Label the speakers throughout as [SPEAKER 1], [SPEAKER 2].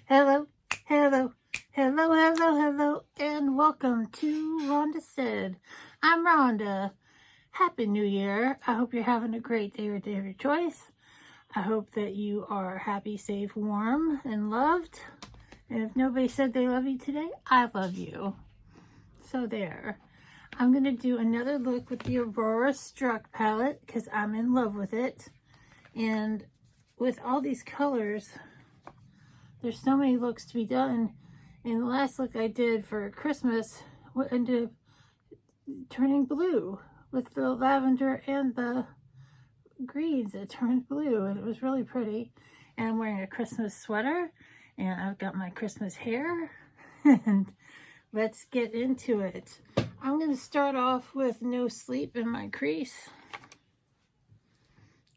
[SPEAKER 1] Hello, hello, hello, hello, hello, and welcome to Rhonda Said. I'm Rhonda. Happy New Year. I hope you're having a great day or day of your choice. I hope that you are happy, safe, warm, and loved. And if nobody said they love you today, I love you. So there. I'm going to do another look with the Aurora Struck palette because I'm in love with it. And with all these colors, there's so many looks to be done. And the last look I did for Christmas ended up turning blue with the lavender and the greens. It turned blue and it was really pretty. And I'm wearing a Christmas sweater and I've got my Christmas hair. And let's get into it. I'm going to start off with No Sleep in my crease,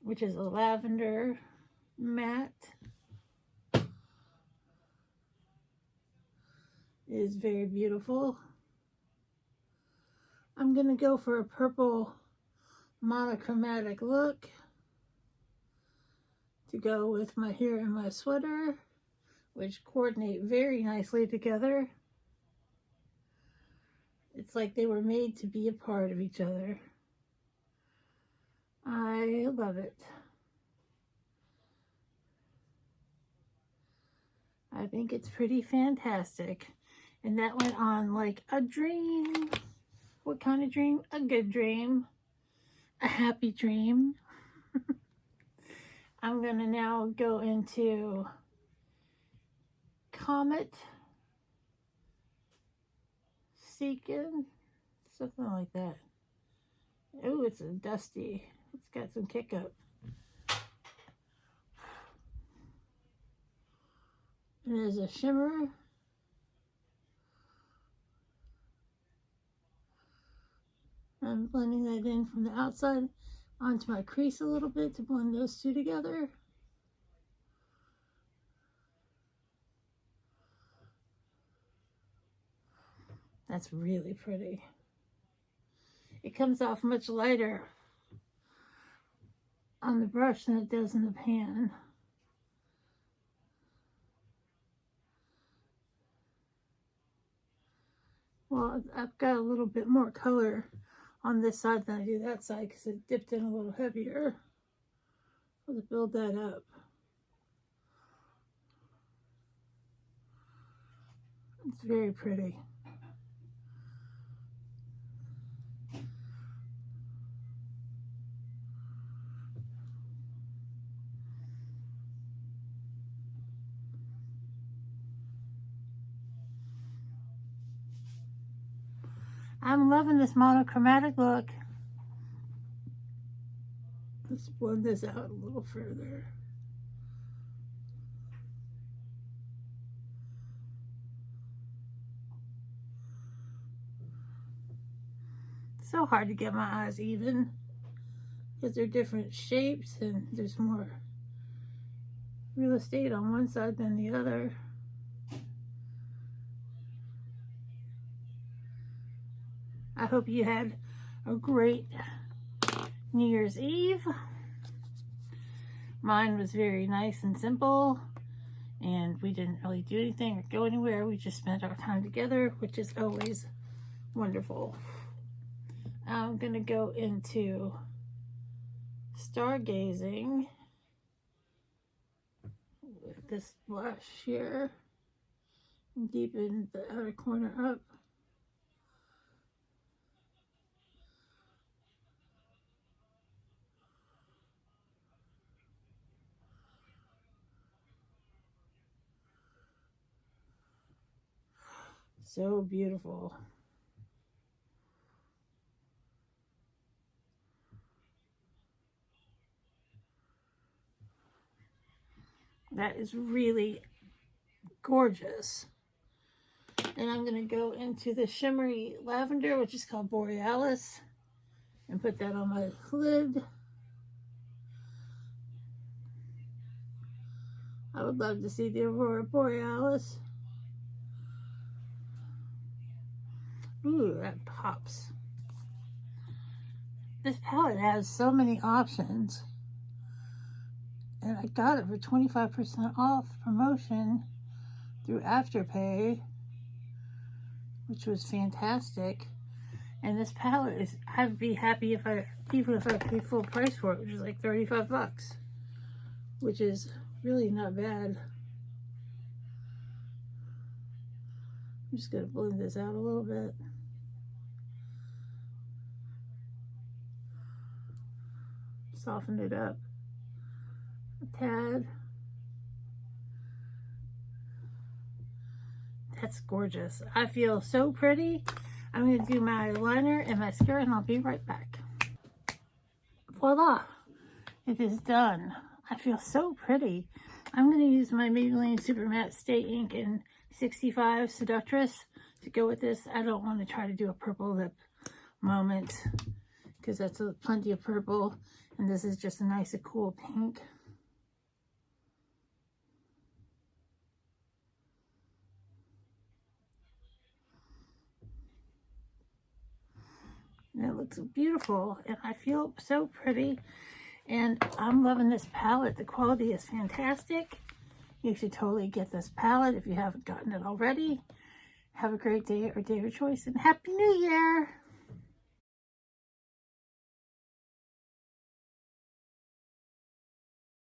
[SPEAKER 1] which is a lavender matte. It is very beautiful. I'm going to go for a purple monochromatic look to go with my hair and my sweater, which coordinate very nicely together. It's like they were made to be a part of each other. I love it. I think it's pretty fantastic. And that went on like a dream. What kind of dream? A good dream. A happy dream. I'm going to now go into Comet. Seeking. Something like that. Oh, it's a dusty. It's got some kick up. And there's a shimmer. I'm blending that in from the outside onto my crease a little bit to blend those two together. That's really pretty. It comes off much lighter on the brush than it does in the pan. Well, I've got a little bit more color on this side than I do that side because it dipped in a little heavier. Let's build that up. It's very pretty. I'm loving this monochromatic look. Let's blend this out a little further. So hard to get my eyes even because they're different shapes and there's more real estate on one side than the other. I hope you had a great New Year's Eve. Mine was very nice and simple, and we didn't really do anything or go anywhere. We just spent our time together, which is always wonderful. I'm going to go into Stargazing with this blush here and deepen the outer corner up. So beautiful. That is really gorgeous. And I'm going to go into the shimmery lavender, which is called Borealis, and put that on my lid. I would love to see the Aurora Borealis. Ooh, that pops. This palette has so many options. And I got it for 25% off promotion through Afterpay, which was fantastic. And this palette is, I'd be happy if even if I paid full price for it, which is like 35 bucks, which is really not bad. I'm just gonna blend this out a little bit. Soften it up a tad. That's gorgeous. I feel so pretty. I'm going to do my eyeliner and mascara and I'll be right back. Voila! It is done. I feel so pretty. I'm going to use my Maybelline Super Matte Stay Ink in 65 Seductress to go with this. I don't want to try to do a purple lip moment because that's plenty of purple. And this is just a nice and cool pink. And it looks beautiful and I feel so pretty and I'm loving this palette. The quality is fantastic. You should totally get this palette if you haven't gotten it already. Have a great day or day of choice and Happy New Year!